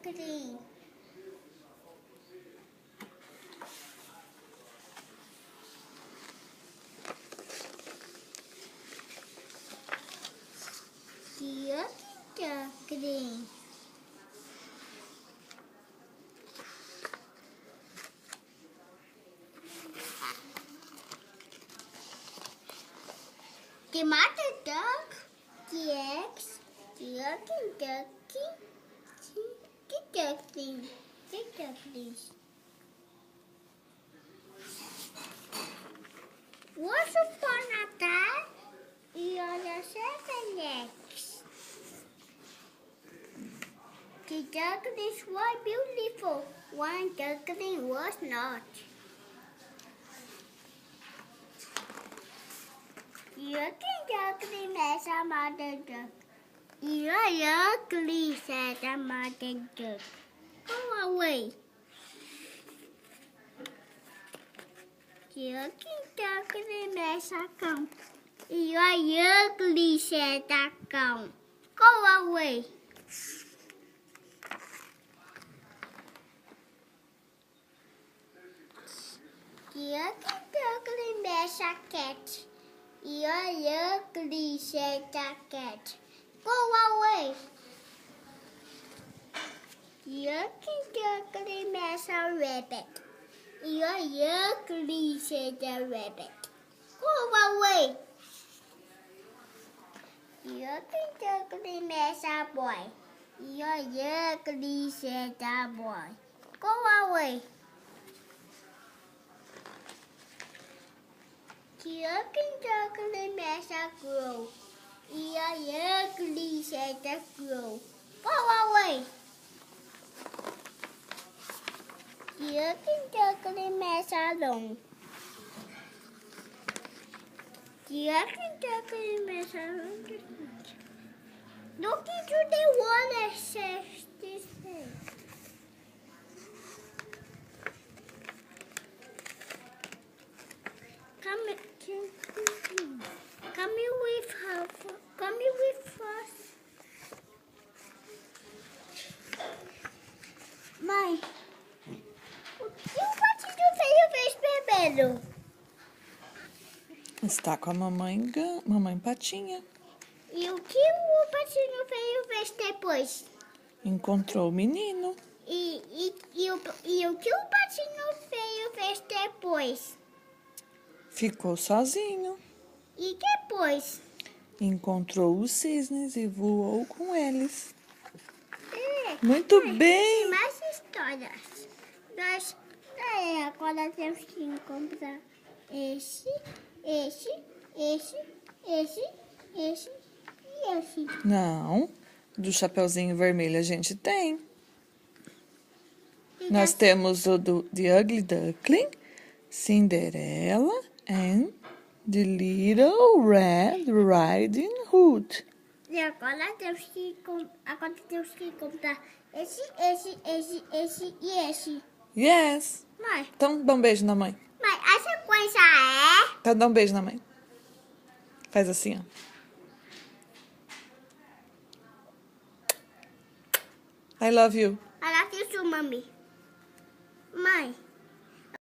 duckling. Duckling. The mother duck, the eggs, duckling, the ducklings. Once upon a time, there were 7 eggs. The ducklings were beautiful. One duckling was not. Duckling as a mother duck. You're ugly, said the mother duck. Go away. Duckling as a cow. You're ugly, said the cow. Go away. Duckling as a cat. You're ugly, said the cat. Go away. Duckling as a rabbit. You're ugly, said the rabbit. Go away. Duckling as a boy. You're ugly, said the boy. Go away. Duckling as a girl. You're ugly, said the girl. Go away. Duckling as a long. Duckling as a long. Look into the water, says this thing. Come here with her. Come here with us. Mãe, o que o patinho feio fez primeiro? Está com a mamãe Patinha. E o que o patinho feio fez depois? Encontrou o menino. E o que o patinho feio fez depois? Ficou sozinho. E depois? Encontrou os cisnes e voou com eles. Muito bem. Tem mais histórias. Agora temos que encontrar esse e esse. Não, do Chapeuzinho Vermelho a gente tem. Nós temos o do The Ugly Duckling, Cinderella and the Little Red Riding Hood. E agora temos que encontrar esse e esse. Yes. Mãe, Então dá um beijo na mãe. a sequência é... Então dá um beijo na mãe. Faz assim, ó. I love you. Ela fez o mami. Mãe.